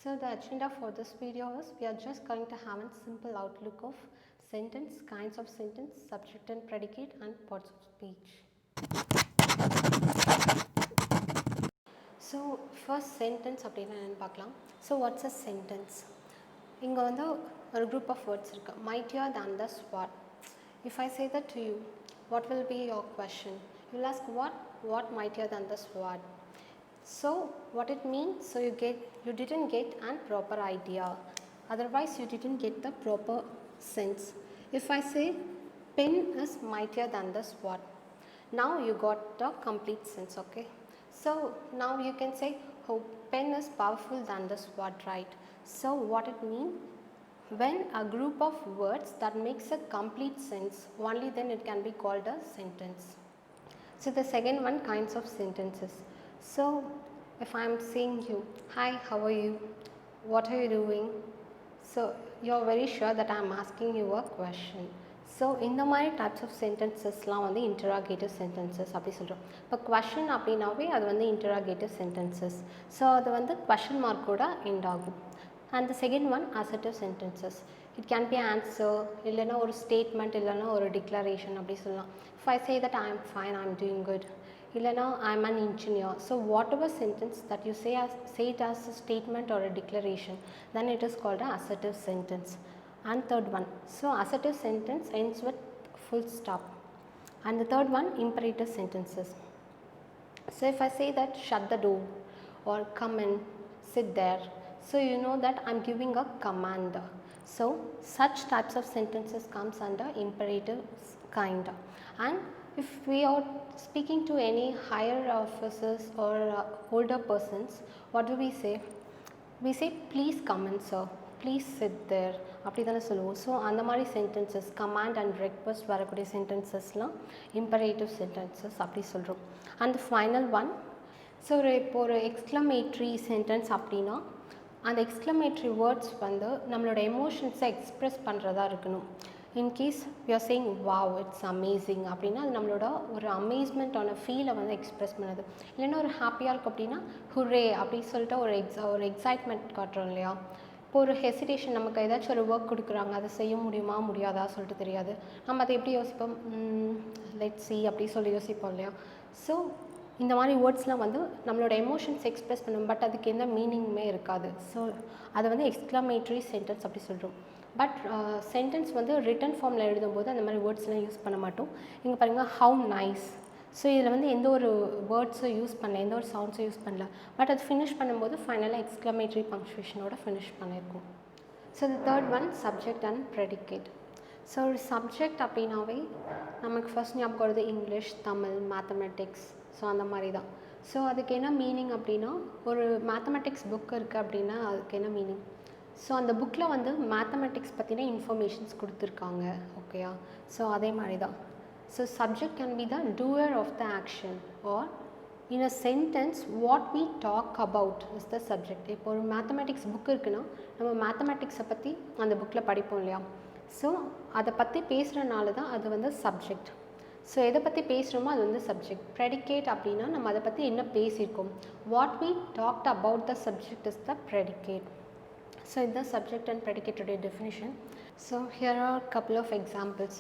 So the agenda for this video is we are just going to have a simple outlook of sentence, kinds of sentence, subject and predicate and parts of speech. So first sentence அப்படினா என்னன்னு பார்க்கலாம். So what's a sentence? இங்க வந்து ஒரு group of words இருக்கு. Mightier than the sword. If I say that to you, what will be your question? You will ask what mightier than the sword? So what it means? So you didn't get a proper idea. Otherwise you didn't get the proper sense. If I say pen is mightier than the sword, now you got the complete sense. Okay. So now you can say, oh, pen is powerful than the sword, right? So what it means? When a group of words that makes a complete sense, only then it can be called a sentence. So the second one, kinds of sentences. So if I am saying you, hi, how are you? What are you doing? So you are very sure that I am asking you a question. So இந்த மாதிரி types of sentencesலாம் வந்து interrogative sentences அப்படி சொல்கிறோம். இப்போ question அப்படின்னாவே அது வந்து interrogative sentences. So அது வந்து question mark கூட end ஆகும். And the second one, assertive sentences. It can be answer, இல்லைனா ஒரு statement, இல்லைனா ஒரு declaration அப்படி சொல்லலாம். If I say that I am fine, I am doing good, இல்லைனா I am an engineer. So whatever sentence that you say it as a statement or a declaration, then it is called an assertive sentence. And third one, so assertive sentence ends with full stop. And the third one, imperative sentences. So if I say that shut the door or come in, sit there, so you know that I am giving a command. So such types of sentences comes under imperative kind. And if we are speaking to any higher officers or older persons, what do we say? We say please come in sir, please sit there அப்படி தானே சொல்லுவோம். So அந்த மாதிரி sentences command and request வரக்கூடிய சென்டென்சஸ்லாம் imperative sentences அப்படி சொல்கிறோம். And final one, so இப்போ ஒரு எக்ஸ்க்ளமேட்ரி சென்டென்ஸ் அப்படின்னா அந்த எக்ஸ்க்ளமேட்ரி வேர்ட்ஸ் வந்து நம்மளோட எமோஷன்ஸை எக்ஸ்ப்ரெஸ் பண்ணுறதா இருக்கணும். In case we are saying wow it's amazing அப்படின்னா அது நம்மளோட ஒரு அமேஸ்மெண்ட்டான ஃபீலை வந்து எக்ஸ்ப்ரெஸ் பண்ணுது. இல்லைன்னா ஒரு ஹாப்பியாக இருக்கும் அப்படின்னா ஹுரே அப்படின்னு சொல்லிட்டு ஒரு எக்ஸைட்மெண்ட் காட்டுறோம் இல்லையா. இப்போ ஒரு ஹெசிடேஷன், நமக்கு ஏதாச்சும் ஒரு ஒர்க் கொடுக்குறாங்க, அதை செய்ய முடியுமா முடியாதா சொல்லிட்டு தெரியாது, நம்ம அதை எப்படி யோசிப்போம், லெட்ஸ் சி அப்படி சொல்லி யோசிப்போம் இல்லையா. ஸோ இந்த மாதிரி வேர்ட்ஸ்லாம் வந்து நம்மளோட எமோஷன்ஸ் எக்ஸ்ப்ரெஸ் பண்ணும், பட் அதுக்கு எந்த மீனிங்குமே இருக்காது. ஸோ அதை வந்து எக்ஸ்க்ளமேட்ரி சென்டென்ஸ் அப்படி சொல்கிறோம். பட் சென்டென்ஸ் வந்து ரிட்டன் ஃபார்மில் எழுதும்போது அந்த மாதிரி வேர்ட்ஸ்லாம் யூஸ் பண்ண மாட்டோம். இங்கே பாருங்கள், ஹவு நைஸ். ஸோ இதில் வந்து எந்த ஒரு வேர்ட்ஸும் யூஸ் பண்ணல, எந்த ஒரு சவுண்ட்ஸும் யூஸ் பண்ணல, பட் அது ஃபினிஷ் பண்ணும்போது ஃபைனலாக எக்ஸ்க்ளமேட்ரி பங்க்சுவேஷனோட ஃபினிஷ் பண்ணியிருக்கோம். So the third one, subject and predicate. So ஒரு சப்ஜெக்ட் அப்படின்னாவே நமக்கு ஃபர்ஸ்ட் ஞாபகம் வருது இங்கிலீஷ், தமிழ், மேத்தமெட்டிக்ஸ். ஸோ அந்த மாதிரி தான். ஸோ அதுக்கு என்ன மீனிங் அப்படின்னா, ஒரு மேத்தமெட்டிக்ஸ் புக் இருக்குது அப்படின்னா அதுக்கு என்ன மீனிங்? ஸோ அந்த புக்கில் வந்து மேத்தமெட்டிக்ஸ் பற்றின இன்ஃபர்மேஷன்ஸ் கொடுத்துருக்காங்க. ஓகேயா? ஸோ அதே மாதிரி தான். So subject can be the doer of the action, or in a sentence what we talk about is the subject. இப்போ ஒரு மேத்தமெட்டிக்ஸ் புக் இருக்குன்னா நம்ம மேத்தமெட்டிக்ஸை பற்றி அந்த புக்கில் படிப்போம் இல்லையா. ஸோ அதை பற்றி பேசுகிறனால தான் அது வந்து சப்ஜெக்ட். ஸோ எதை பற்றி பேசுகிறோமோ அது வந்து சப்ஜெக்ட். ப்ரெடிகேட் அப்படின்னா நம்ம அதை பற்றி என்ன பேசியிருக்கோம், what we talked about the subject is the predicate. So இந்த சப்ஜெக்ட் அண்ட் ப்ரெடிகேட்டோடைய definition. So here are a couple of examples.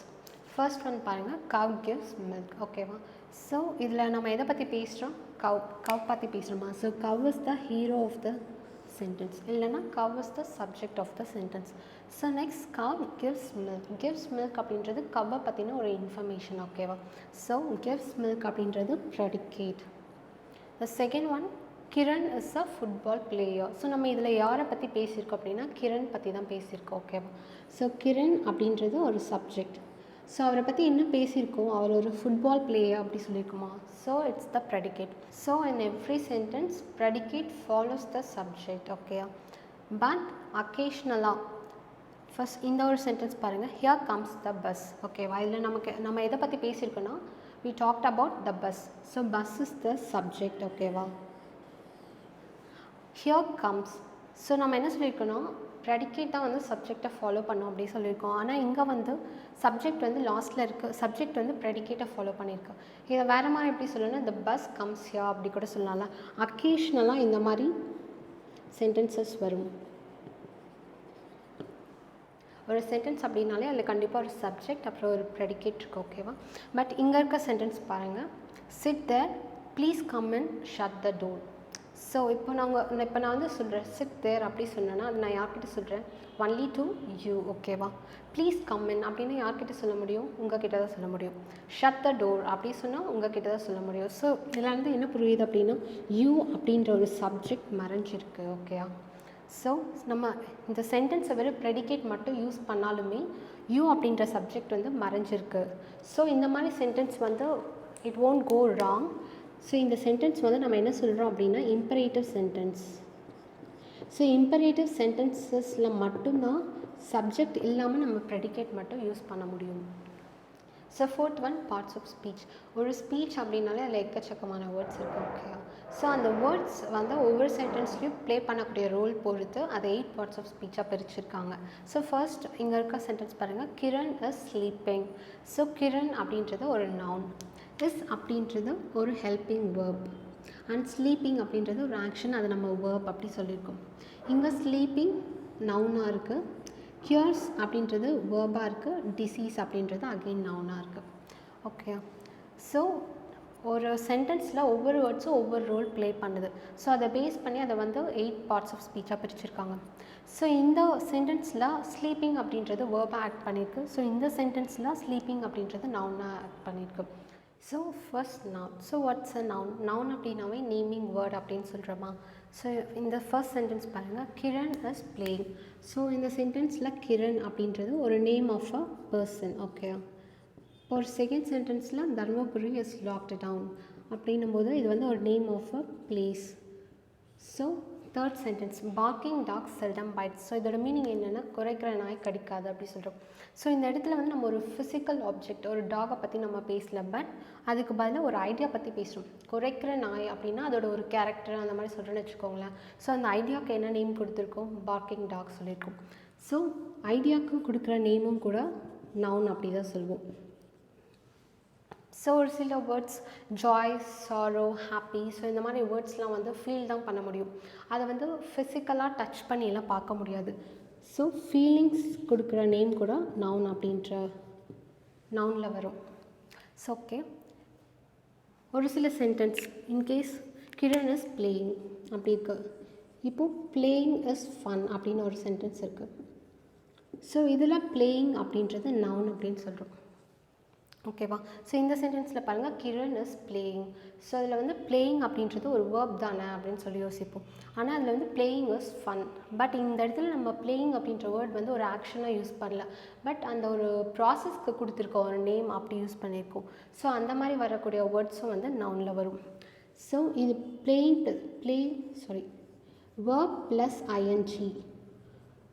First one பாருங்கள், கவ் கிவ்ஸ் மில்க். ஓகேவா? ஸோ இதில் நம்ம எதை பற்றி பேசுகிறோம், கவ் பற்றி பேசுகிறோமா. So cow is the hero of the sentence, இல்லைனா cow is the subject of the sentence. So next, cow gives milk. Gives milk அப்படின்றது கவ்வை பற்றின ஒரு இன்ஃபர்மேஷன். ஓகேவா? ஸோ கிவ்ஸ் மில்க் அப்படின்றது predicate. The second one, Kiran is a football player. So நம்ம இதில் யாரை பற்றி பேசியிருக்கோம் அப்படின்னா கிரண் பற்றி தான் பேசியிருக்கோம். ஓகேவா? ஸோ கிரண் அப்படின்றது ஒரு சப்ஜெக்ட். ஸோ அவரை பற்றி என்ன பேசியிருக்கோம், அவர் ஒரு ஃபுட்பால் பிளேயர் அப்படி சொல்லியிருக்குமா. So it's the predicate. So in every sentence predicate follows the subject. ஓகேயா? பட் அக்கேஷ்னலாக ஃபஸ்ட் இந்த ஒரு சென்டென்ஸ் பாருங்கள், ஹியர் கம்ஸ் த பஸ். ஓகேவா? இதில் நம்ம எதை பற்றி பேசியிருக்கோன்னா we talked about the bus. So bus is the subject. ஓகேவா? here comes. ஸோ நம்ம என்ன சொல்லியிருக்கோன்னா ப்ரெடிகேட் தான் வந்து சப்ஜெக்டை ஃபாலோ பண்ணோம் அப்படி சொல்லியிருக்கோம். ஆனால் இங்கே வந்து சப்ஜெக்ட் வந்து லாஸ்ட்டில் இருக்குது, சப்ஜெக்ட் வந்து ப்ரெடிகேட்டை ஃபாலோ பண்ணியிருக்கு. இதை வேறு மாதிரி எப்படி சொல்லணும்னா, இந்த பஸ் கம்ஸ் ஹியர் அப்படி கூட சொல்லலாம்ல. அக்கேஷ்னலாக இந்த மாதிரி சென்டென்சஸ் வரும். ஒரு சென்டென்ஸ் அப்படின்னாலே அதில் கண்டிப்பாக ஒரு சப்ஜெக்ட் அப்புறம் ஒரு ப்ரெடிகேட் இருக்குது, ஓகேவா? பட் இங்கே இருக்க சென்டென்ஸ் பாருங்கள். Sit there, please come and shut the door. So இப்போ நான் வந்து சொல்கிறேன் சிட் தேர் அப்படி சொன்னேன்னா அது நான் யார்கிட்ட சொல்கிறேன்? ஒன்லி டு யூ, ஓகேவா? ப்ளீஸ் கம் இன் அப்படின்னு யார்கிட்ட சொல்ல முடியும்? உங்ககிட்ட தான் சொல்ல முடியும். ஷட் த டோர் அப்படி சொன்னால் உங்ககிட்ட தான் சொல்ல முடியும். ஸோ இதில் வந்து என்ன புரியுது அப்படின்னா யூ அப்படின்ற ஒரு சப்ஜெக்ட் மறைஞ்சிருக்கு, ஓகேவா? ஸோ நம்ம இந்த சென்டென்ஸை வெறும் ப்ரெடிகேட் மட்டும் யூஸ் பண்ணாலுமே யூ அப்படின்ற சப்ஜெக்ட் வந்து மறைஞ்சிருக்கு. ஸோ இந்த மாதிரி சென்டென்ஸ் வந்து it won't go wrong. So இந்த சென்டென்ஸ் வந்து நம்ம என்ன சொல்கிறோம் அப்படின்னா இம்பரேட்டிவ் சென்டென்ஸ். ஸோ இம்பரேட்டிவ் சென்டென்சஸில் மட்டும்தான் சப்ஜெக்ட் இல்லாமல் நம்ம ப்ரெடிகேட் மட்டும் யூஸ் பண்ண முடியும். So fourth one, parts of speech. ஒரு ஸ்பீச் அப்படின்னாலே அதில் எக்கச்சக்கமான வேர்ட்ஸ் இருக்குது, ஓகேவா? ஸோ அந்த வேர்ட்ஸ் வந்து ஒவ்வொரு சென்டென்ஸ்லையும் ப்ளே பண்ணக்கூடிய ரோல் பொறுத்து அதை 8 பார்ட்ஸ் ஆஃப் ஸ்பீச்சாக பிரிச்சிருக்காங்க. ஸோ ஃபர்ஸ்ட் இங்கே இருக்க சென்டென்ஸ் பாருங்கள். Kiran is sleeping. So Kiran அப்படின்றது ஒரு நவுன், இஸ் அப்படின்றது ஒரு ஹெல்பிங் வேர்ப், அண்ட் ஸ்லீப்பிங் அப்படின்றது ஒரு ஆக்ஷன், அது நம்ம வேர்ப் அப்படி சொல்லியிருக்கோம். இங்கே ஸ்லீப்பிங் நவுனாக இருக்குது, கியூர்ஸ் அப்படின்றது வேர்பாக இருக்குது, டிசீஸ் அப்படின்றது அகெயின் நவுனாக இருக்குது, ஓகே? ஸோ ஒரு சென்டென்ஸில் ஒவ்வொரு வேர்ட்ஸும் ஒவ்வொரு ரோல் ப்ளே பண்ணுது. ஸோ அதை பேஸ் பண்ணி அதை வந்து 8 பார்ட்ஸ் ஆஃப் ஸ்பீச்சாக பிரிச்சிருக்காங்க. ஸோ இந்த சென்டென்ஸில் ஸ்லீப்பிங் அப்படின்றது வேர்பாக ஆக்ட் பண்ணியிருக்கு. ஸோ இந்த சென்டென்ஸில் ஸ்லீப்பிங் அப்படின்றது நவுனாக ஆக்ட் பண்ணியிருக்கு. So first noun. So what's அ நவுன்? நவுன் அப்படின்னாவே நேமிங் வேர்ட் அப்படின்னு சொல்கிறோமா? ஸோ இந்த ஃபர்ஸ்ட் சென்டென்ஸ் பாருங்கள். Kiran is playing. ஸோ இந்த சென்டென்ஸில் கிரண் அப்படின்றது ஒரு name of a person, okay? ஒரு செகண்ட் சென்டென்ஸில் தர்மபுரி இஸ் லாக்டு டவுன் அப்படின்னும் போது இது வந்து ஒரு name of a place. So third sentence, barking dog seldom bites. So இதோட மீனிங் என்னென்னா குறைக்கிற நாய் கடிக்காது அப்படி சொல்கிறோம். ஸோ இந்த இடத்துல வந்து நம்ம ஒரு ஃபிசிக்கல் ஆப்ஜெக்ட், ஒரு டாகை பற்றி நம்ம பேசல, பட் அதுக்கு பதிலாக ஒரு ஐடியா பற்றி பேசுகிறோம். குறைக்கிற நாய் அப்படின்னா அதோட ஒரு கேரக்டர் அந்த மாதிரி சொல்கிறேன்னு வச்சுக்கோங்களேன். ஸோ அந்த ஐடியாவுக்கு என்ன நேம் கொடுத்துருக்கோம்? பார்க்கிங் டாக் சொல்லியிருக்கோம். ஸோ ஐடியாவுக்கு கொடுக்குற நேமும் கூட நவுன் அப்படி தான் சொல்லுவோம். ஸோ ஒரு சில words Joy, sorrow, happy, so இந்த மாதிரி வேர்ட்ஸ்லாம் வந்து ஃபீல் தான் பண்ண முடியும். அதை வந்து ஃபிசிக்கலாக டச் பண்ணியெல்லாம் பார்க்க முடியாது. ஸோ ஃபீலிங்ஸ் கொடுக்குற நேம் கூட நவுன் அப்படின்ற நவுனில் வரும். ஸோ ஓகே, ஒரு சில sentence in case Kiran is playing அப்படி இருக்குது. இப்போது பிளேயிங் இஸ் ஃபன் அப்படின்னு ஒரு சென்டென்ஸ் இருக்குது. ஸோ இதில் பிளேயிங் அப்படின்றது நவுன் அப்படின்னு சொல்கிறோம், ஓகேவா? ஸோ இந்த சென்டென்ஸில் பாருங்கள், கிரண் இஸ் பிளேயிங். ஸோ அதில் வந்து பிளேயிங் அப்படின்றது ஒரு வேர்ப் தானே அப்படின்னு சொல்லி யோசிப்போம். ஆனால் அதில் வந்து பிளேயிங் இஸ் ஃபன். பட் இந்த இடத்துல நம்ம பிளேயிங் அப்படின்ற வேர்ட் வந்து ஒரு ஆக்ஷனாக யூஸ் பண்ணல, பட் அந்த ஒரு ப்ராசஸ்க்கு கொடுத்துருக்கோம், ஒரு நேம் அப்படி யூஸ் பண்ணியிருக்கோம். ஸோ அந்த மாதிரி வரக்கூடிய வேர்ட்ஸும் வந்து நவுனில் வரும். ஸோ இது வேர்ப் ப்ளஸ் ஐஎன்ஜி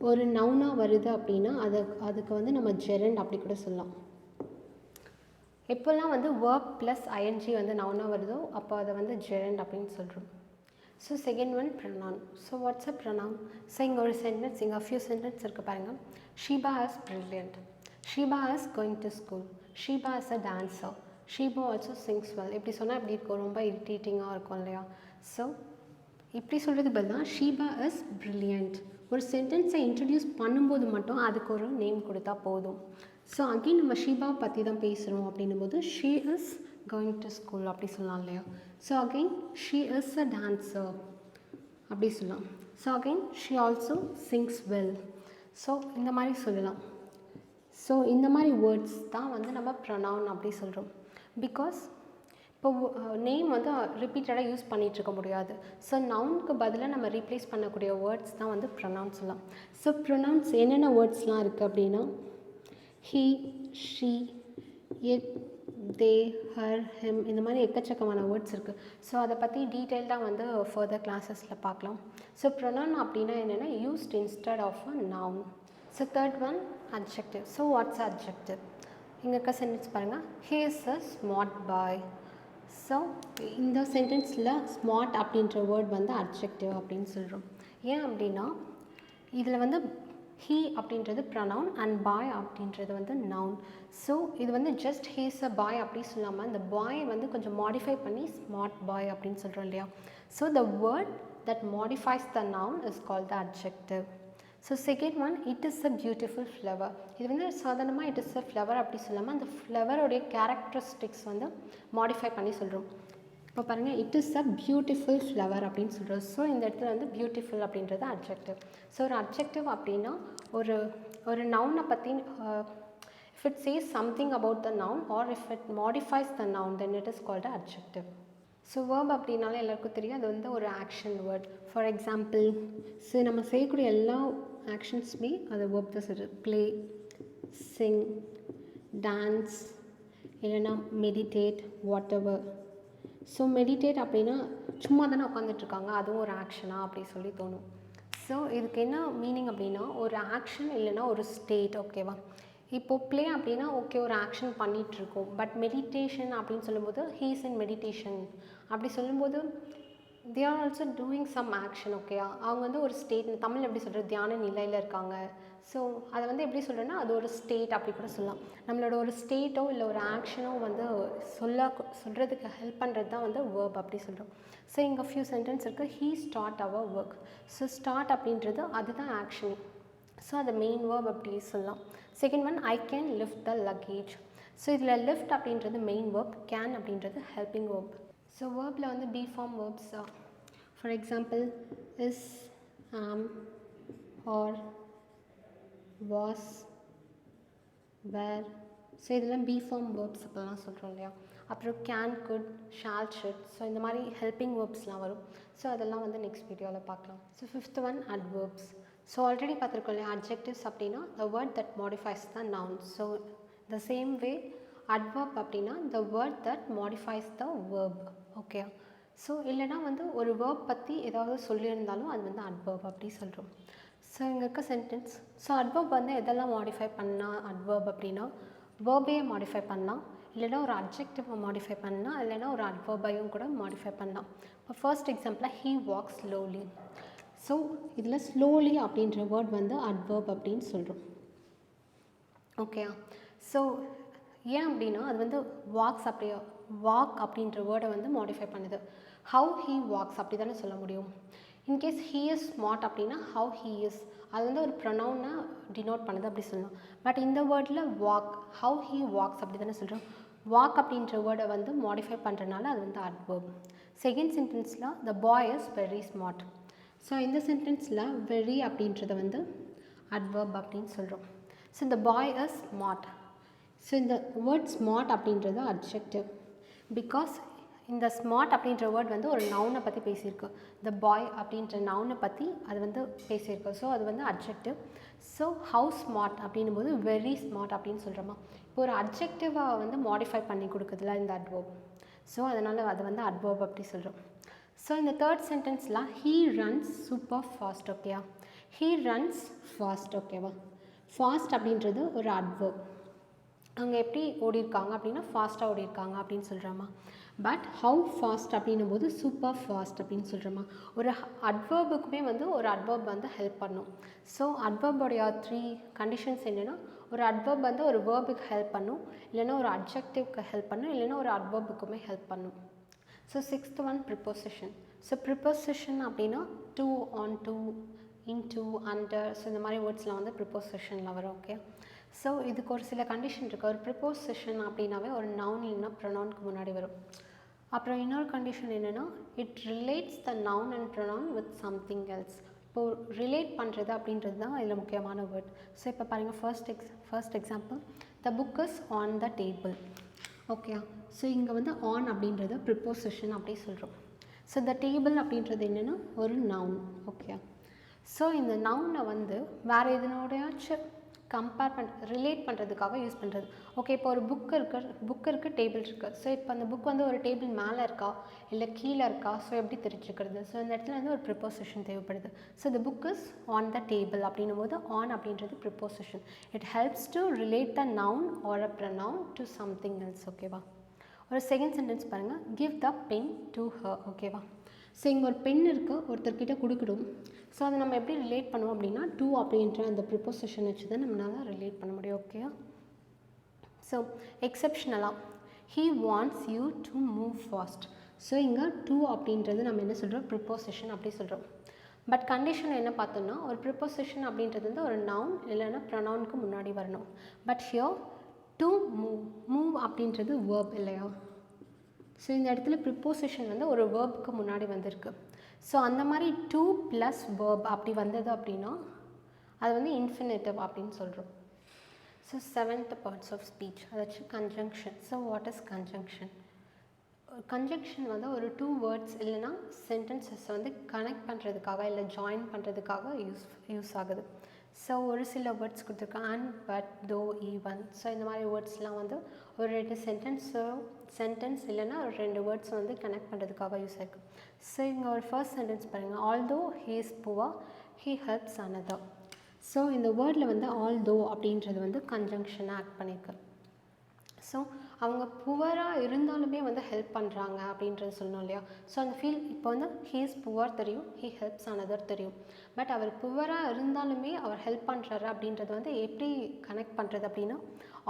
ஒரு நவுனாக வருது அப்படின்னா அதுக்கு வந்து நம்ம ஜெரண்ட் அப்படி கூட சொல்லலாம். எப்போல்லாம் வந்து வேர்ப் ப்ளஸ் ஐஎன்ஜி வந்து நவுனாக வருதோ அப்போ அதை வந்து ஜெரண்ட் அப்படின்னு சொல்கிறோம். So second one pronoun. So what's a pronoun? So இங்கே ஒரு சென்டென்ஸ், இங்கே ஃபியூ சென்டென்ஸ் இருக்குது பாருங்கள். Sheeba is brilliant. Sheeba is going to school. Sheeba is a dancer. Sheeba also sings well. இப்படி சொன்னால் எப்படி இருக்கும்? ரொம்ப இரிட்டேட்டிங்காக இருக்கும் இல்லையா? ஸோ இப்படி சொல்கிறது பதிலாக ஷீபா இஸ் ப்ரில்லியன்ட். ஒரு சென்டென்ஸை இன்ட்ரடியூஸ் பண்ணும்போது மட்டும் அதுக்கு ஒரு நேம் கொடுத்தா போதும். ஸோ அகெயின் நம்ம ஷீபா பற்றி தான் பேசுகிறோம் அப்படின்னும் போது she is going to school அப்படி சொல்லலாம் இல்லையா? So again she is a dancer அப்படி சொல்லலாம். So again she also sings well. So இந்த மாதிரி சொல்லலாம். ஸோ இந்த மாதிரி வேர்ட்ஸ் தான் வந்து நம்ம ப்ரொனவுன் அப்படி சொல்கிறோம். பிகாஸ் இப்போ நேம் வந்து ரிப்பீட்டடாக யூஸ் பண்ணிகிட்ருக்க முடியாது. ஸோ நவுனுக்கு பதிலாக நம்ம ரீப்ளேஸ் பண்ணக்கூடிய வேர்ட்ஸ் தான் வந்து ப்ரொனவுன் சொல்லலாம். ஸோ ப்ரொனவுன்ஸ் என்னென்ன வேர்ட்ஸ்லாம் இருக்குது அப்படின்னா he, she, it, they, her, him, இந்த மாதிரி எக்கச்சக்கமான வேர்ட்ஸ் இருக்குது. ஸோ அதை பற்றி டீட்டெயில்டாக வந்து ஃபர்தர் கிளாஸஸில் பார்க்கலாம். ஸோ ப்ரொனவுன் அப்படின்னா என்னென்னா used instead of a noun. So third one adjective. So what's adjective? இங்கே இருக்க சென்டென்ஸ் பாருங்கள். he is a smart boy. So இந்த சென்டென்ஸில் ஸ்மார்ட் அப்படின்ற வேர்ட் வந்து அட்ஜெக்டிவ் அப்படின்னு சொல்கிறோம். ஏன் அப்படின்னா இதில் வந்து he அப்படின்றது ப்ரொனவுன் அண்ட் பாய் அப்படின்றது வந்து நவுன். ஸோ இது வந்து just he is a boy அப்படி சொல்லாமல் இந்த பாய் வந்து கொஞ்சம் மாடிஃபை பண்ணி ஸ்மார்ட் பாய் அப்படின்னு சொல்கிறோம் இல்லையா? So the word that modifies the noun is called the adjective. So second one, it is a beautiful flower. இது வந்து சாதாரணமாக இட் இஸ் அ ஃப்ளவர் அப்படி சொல்லாமல் அந்த ஃப்ளவருடைய கேரக்டரிஸ்டிக்ஸ் வந்து மாடிஃபை பண்ணி சொல்கிறோம். இப்போ பாருங்கள், it is a beautiful flower அப்படின்னு சொல்கிறோம். ஸோ இந்த இடத்துல வந்து பியூட்டிஃபுல் அப்படின்றது அட்ஜெக்டிவ். ஸோ ஒரு அட்ஜெக்டிவ் அப்படின்னா ஒரு நவுனை பற்றி if it chase something about the noun R if it modifies the noun then it is called adjective. So verb அப்படின்னாலே எல்லாருக்கும் தெரியும், அது வந்து ஒரு action word. For example, so நம்ம செய்யக்கூடிய எல்லா ஆக்ஷன்ஸுமே அது வேர்ப் தான் சொல்கிறது. ப்ளே, சிங், டான்ஸ், இல்லைன்னா meditate, what ever. So meditate அப்படின்னா சும்மா தானே உட்காந்துட்ருக்காங்க, அதுவும் ஒரு ஆக்ஷனா அப்படி சொல்லி தோணும். ஸோ இதுக்கு என்ன மீனிங் அப்படின்னா ஒரு ஆக்ஷன் இல்லைன்னா ஒரு ஸ்டேட். ஓகேவா? இப்போது ப்ளே அப்படின்னா ஓகே ஒரு ஆக்ஷன் பண்ணிகிட்ருக்கோம். பட் மெடிடேஷன் அப்படின்னு சொல்லும்போது ஹீ இஸ் இன் மெடிடேஷன் அப்படி சொல்லும்போது they are also doing some action. ஓகேயா? அவங்க வந்து ஒரு ஸ்டேட், தமிழ் எப்படி சொல்கிறது, தியான நிலையில் இருக்காங்க. ஸோ அதை வந்து எப்படி சொல்கிறேன்னா அது ஒரு ஸ்டேட் அப்படி கூட சொல்லலாம். நம்மளோட ஒரு ஸ்டேட்டோ இல்லை ஒரு ஆக்ஷனோ வந்து சொல்கிறதுக்கு ஹெல்ப் பண்ணுறது தான் வந்து வேர்ப் அப்படி சொல்கிறோம். ஸோ இங்கே ஃபியூ சென்டென்ஸ் இருக்குது. He start our work. So start அப்படின்றது அதுதான் ஆக்ஷன். ஸோ அதை மெயின் வேர்ப் அப்படி சொல்லலாம். Second one, I can lift the luggage. So இதில் லிஃப்ட் அப்படின்றது மெயின் வேர்ப், கேன் அப்படின்றது ஹெல்பிங் வேர்ப். ஸோ வேர்பில் வந்து be form verbs, for example is, am, are, was, were. So இதெல்லாம் பி ஃபார்ம் வேர்ப்ஸ் அப்போலாம் சொல்கிறோம் இல்லையா? அப்புறம் can, could, shall, should. So இந்த மாதிரி ஹெல்பிங் வேர்ப்ஸ்லாம் வரும். ஸோ அதெல்லாம் வந்து நெக்ஸ்ட் வீடியோவில் பார்க்கலாம். So fifth one, adverbs. So already பார்த்துருக்கோம் இல்லையா, அட்ஜெக்டிவ்ஸ் அப்படின்னா the word that modifies the noun. So the same way adverb அப்படின்னா the word that modifies the verb. Okay? So இல்லைனா வந்து ஒரு வேர்ப் பற்றி ஏதாவது சொல்லியிருந்தாலும் அது வந்து adverb அப்படி சொல்கிறோம். ஸோ இங்கே இருக்க சென்டென்ஸ், ஸோ adverb வந்து எதெல்லாம் மாடிஃபை பண்ணால் adverb அப்படின்னா வேர்பையே மாடிஃபை பண்ணலாம், இல்லைனா ஒரு அட்ஜெக்டிவை மாடிஃபை பண்ணலாம், இல்லைனா ஒரு adverb-ஐயும் கூட மாடிஃபை பண்ணலாம். இப்போ ஃபர்ஸ்ட் எக்ஸாம்பிளாக he walks slowly. ஸோ இதில் ஸ்லோலி அப்படின்ற வேர்ட் வந்து அட்வர்ப் அப்படின்னு சொல்கிறோம். ஓகேயா? ஸோ ஏன் அப்படின்னா அது வந்து வாக்ஸ் அப்படியே வாக் அப்படின்ற வேர்டை வந்து மாடிஃபை பண்ணுது. ஹவு ஹீ வாக்ஸ் அப்படி தானே சொல்ல முடியும். இன்கேஸ் ஹீ இஸ் ஸ்மார்ட் அப்படின்னா ஹவு ஹீ இஸ், அது வந்து ஒரு ப்ரொனவுனை டினோட் பண்ணுது அப்படி சொல்லலாம். பட் இந்த வேர்டில் வாக், ஹவு ஹீ வாக்ஸ் அப்படி தானே சொல்கிறோம். வாக் அப்படின்ற வேர்டை வந்து மாடிஃபை பண்ணுறதுனால அது வந்து அட்வர்ப். செகண்ட் சென்டென்ஸில் the boy is very smart. So இந்த சென்டென்ஸில் வெரி அப்படின்றத வந்து அட்வர்ப் அப்படின்னு சொல்கிறோம். ஸோ இந்த பாய் இஸ் ஸ்மார்ட். ஸோ இந்த வேர்ட் ஸ்மார்ட் அப்படின்றது அட்ஜெக்டிவ். பிகாஸ் இந்த ஸ்மார்ட் அப்படின்ற வேர்ட் வந்து ஒரு நவுனை பற்றி பேசியிருக்கு. த பாய் அப்படின்ற நவுனை பற்றி அது வந்து பேசியிருக்கு. ஸோ அது வந்து அட்ஜெக்டிவ். ஸோ ஹவு ஸ்மார்ட் அப்படின்னும் போது வெரி ஸ்மார்ட் அப்படின்னு சொல்கிறோமா. இப்போ ஒரு அட்ஜெக்டிவாக வந்து மாடிஃபை பண்ணி கொடுக்குதுல இந்த அட்வர்ப். ஸோ அதனால் அது வந்து அட்வர்ப் அப்படி சொல்கிறோம். ஸோ இந்த தேர்ட் சென்டென்ஸில் ஹீ ரன்ஸ் சூப்பர் ஃபாஸ்ட். ஓகேயா? He runs fast. ஓகேவா? ஃபாஸ்ட் அப்படின்றது ஒரு அட்வர்ப். அவங்க எப்படி ஓடிருக்காங்க அப்படின்னா ஃபாஸ்ட்டாக ஓடிருக்காங்க அப்படின்னு சொல்கிறோமா. பட் ஹவு ஃபாஸ்ட் அப்படின்னும் போது சூப்பர் ஃபாஸ்ட் அப்படின்னு சொல்கிறோமா. ஒரு அட்வர்புக்குமே வந்து ஒரு அட்வர்ப் வந்து ஹெல்ப் பண்ணும். ஸோ அட்வர்போடைய 3 கண்டிஷன்ஸ் என்னென்னா, ஒரு அட்வர்ப் வந்து ஒரு வேர்புக்கு ஹெல்ப் பண்ணும், இல்லைன்னா ஒரு அட்ஜெக்டிவ்க்கு ஹெல்ப் பண்ணும், இல்லைன்னா ஒரு அட்வர்புக்குமே ஹெல்ப் பண்ணும். So sixth one, preposition. So preposition அப்படின்னா to, on to, into, under. So இந்த மாதிரி வேர்ட்ஸ்லாம் வந்து ப்ரிப்போசிஷனில் வரும். ஓகே? ஸோ இதுக்கு ஒரு சில கண்டிஷன் இருக்குது. ஒரு ப்ரிப்போசிஷன் அப்படின்னாவே ஒரு நவுன் இல்லைன்னா ப்ரொனவுனுக்கு முன்னாடி வரும். அப்புறம் இன்னொரு கண்டிஷன் என்னென்னா, it relates the noun and pronoun with something else. இப்போது ரிலேட் பண்ணுறது அப்படின்றது தான் இதில் முக்கியமான வேர்ட். ஸோ இப்போ பாருங்கள், first example, the book is on the table. Okay? So இங்கே வந்து ஆன் அப்படின்றது ப்ரிப்போசிஷன் அப்படி சொல்கிறோம். ஸோ த டேபிள் அப்படின்றது என்னென்னா ஒரு நவுன். ஓகே? ஸோ இந்த நவுனை வந்து வேறு எதனோடையாச்சும் ரிலேட் பண்ணுறதுக்காக யூஸ் பண்ணுறது. ஓகே, இப்போ ஒரு புக் இருக்குது, டேபிள் இருக்குது. ஸோ இப்போ அந்த புக் வந்து ஒரு டேபிள் மேலே இருக்கா இல்லை கீழே இருக்கா, ஸோ எப்படி தெரிஞ்சுக்கிறது. ஸோ இந்த இடத்துல வந்து ஒரு ப்ரிப்போசிஷன் தேவைப்படுது. So the book is on the table அப்படின்னும் போது ஆன் அப்படின்றது preposition. It helps to relate the noun or a pronoun to something else. ஓகேவா? ஒரு செகண்ட் சென்டென்ஸ் பாருங்கள், give the pen to her. ஓகேவா? ஸோ இங்கே ஒரு பென் இருக்குது, ஒருத்தர்கிட்ட கொடுக்கணும். ஸோ அதை நம்ம எப்படி ரிலேட் பண்ணுவோம் அப்படின்னா டூ அப்படின்ற அந்த ப்ரிப்போசிஷன் வச்சு தான் நம்மளால் ரிலேட் பண்ண முடியும். ஓகேயா? ஸோ எக்ஸப்ஷனலாக he wants you to move fast. So இங்கே டூ அப்படின்றது நம்ம என்ன சொல்கிறோம், ப்ரிப்போசிஷன் அப்படி சொல்கிறோம். பட் கண்டிஷன் என்ன பார்த்தோம்னா, ஒரு ப்ரிப்போசிஷன் அப்படின்றது வந்து ஒரு நவுன் இல்லைன்னா ப்ரொனவுனுக்கு முன்னாடி வரணும். பட் ஹியர் டு மூவ் அப்படின்றது வேர்ப் இல்லையா? ஸோ இந்த இடத்துல ப்ரிப்போசிஷன் வந்து ஒரு வேர்புக்கு முன்னாடி வந்திருக்கு. ஸோ அந்த மாதிரி டூ ப்ளஸ் வேர்ப் அப்படி வந்தது அப்படின்னா அது வந்து இன்ஃபினிட்டிவ் அப்படின்னு சொல்கிறோம். So 7th parts of speech, அதாச்சும் conjunction. So what is conjunction? Conjunction வந்து ஒரு டூ வேர்ட்ஸ் இல்லைன்னா சென்டென்சஸ் வந்து கனெக்ட் பண்ணுறதுக்காக இல்லை ஜாயின் பண்ணுறதுக்காக யூஸ் ஆகுது. ஸோ ஒரு சில வேர்ட்ஸ் கொடுத்துருக்கேன், அண்ட், பட், தோ, ஈவன். ஸோ இந்த மாதிரி வேர்ட்ஸ்லாம் வந்து ஒரு 2 சென்டென்ஸ் இல்லைன்னா ஒரு 2 வேர்ட்ஸ் வந்து கனெக்ட் பண்ணுறதுக்காக யூஸ் ஆகிருக்கு. ஸோ இங்கே ஒரு ஃபர்ஸ்ட் சென்டென்ஸ் பாருங்கள், although he is poor he helps another. So இந்த வேர்டில் வந்து ஆல்தோ அப்படின்றது வந்து கன்ஜங்ஷனாக ஆக்ட் பண்ணியிருக்கு. ஸோ அவங்க புவராக இருந்தாலுமே வந்து ஹெல்ப் பண்ணுறாங்க அப்படின்றது சொல்லணும் இல்லையா? ஸோ அந்த ஃபீல் இப்போ வந்து ஹீ இஸ் புவர் தெரியும், ஹீ ஹெல்ப்ஸ் another தெரியும். பட் அவர் புவராக இருந்தாலுமே அவர் ஹெல்ப் பண்ணுறாரு அப்படின்றது வந்து எப்படி கனெக்ட் பண்ணுறது அப்படின்னா,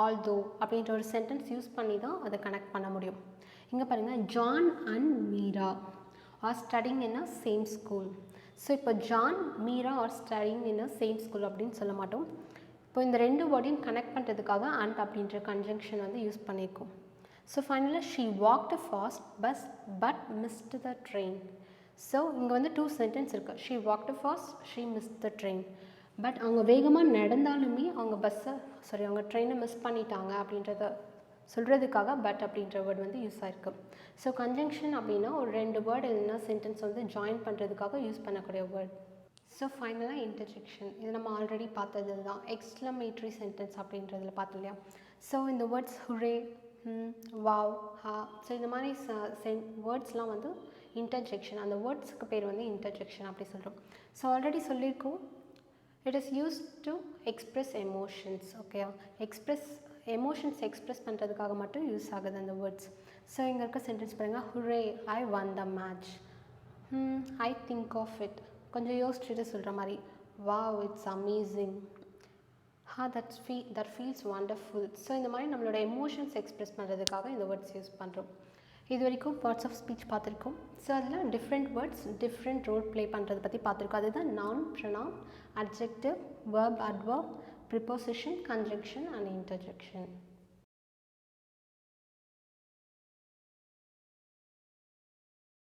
ஆல்தோ அப்படின்ற ஒரு சென்டென்ஸ் யூஸ் பண்ணி தான் அதை கனெக்ட் பண்ண முடியும். இங்கே பாருங்கள், John and Meera are studying in a same school. So இப்போ John, Meera are studying in a same school அப்படின்னு சொல்ல மாட்டோம். இப்போ இந்த 2 வேர்டையும் கனெக்ட் பண்ணுறதுக்காக அண்ட் அப்படின்ற கன்ஜங்ஷன் வந்து யூஸ் பண்ணியிருக்கோம். ஸோ ஃபைனலாக she walked fast but missed the train. So இங்கே வந்து 2 சென்டென்ஸ் இருக்குது, she walked fast, she missed the train. But அவங்க வேகமாக நடந்தாலுமே அவங்க ட்ரெயினை மிஸ் பண்ணிட்டாங்க அப்படின்றத சொல்கிறதுக்காக பட் அப்படின்ற வேர்டு வந்து யூஸ் ஆகிருக்கு. ஸோ கன்ஜங்ஷன் அப்படின்னா ஒரு 2 வேர்டு இல்லைன்னா சென்டென்ஸ் வந்து ஜாயின் பண்ணுறதுக்காக யூஸ் பண்ணக்கூடிய வேர்ட். ஸோ ஃபைனலாக இன்டர்ஜெக்ஷன், இது நம்ம ஆல்ரெடி பார்த்தது தான், எக்ஸ்க்ளமேட்ரி சென்டென்ஸ் அப்படின்றதுல பார்த்தோம் இல்லையா? ஸோ இந்த வேர்ட்ஸ் ஹுரே, வாவ், ஹா, ஸோ இந்த மாதிரி வேர்ட்ஸ்லாம் வந்து இன்டர்ஜெக்ஷன், அந்த வேர்ட்ஸுக்கு பேர் வந்து இன்டர்ஜெக்ஷன் அப்படி சொல்கிறோம். ஸோ ஆல்ரெடி சொல்லியிருக்கோம், it is used to express emotions. ஓகேவா? எமோஷன்ஸ் எக்ஸ்ப்ரெஸ் பண்ணுறதுக்காக மட்டும் யூஸ் ஆகுது அந்த வேர்ட்ஸ். ஸோ இங்கே இருக்க சென்டென்ஸ் பாருங்கள், hurray I won the match, I think of it, கொஞ்சம் யோசிச்சுட்டு சொல்கிற மாதிரி, wow it's amazing, that feels wonderful. So இந்த மாதிரி நம்மளோட எமோஷன்ஸ் எக்ஸ்ப்ரெஸ் பண்ணுறதுக்காக இந்த வேர்ட்ஸ் யூஸ் பண்ணுறோம். இது வரைக்கும் பார்ட்ஸ் ஆஃப் ஸ்பீச் பார்த்துருக்கோம். ஸோ அதில் different words different role play பண்ணுறதை பற்றி பார்த்துருக்கோம். அதுதான் noun, pronoun, adjective, verb, adverb, preposition, conjunction and interjection.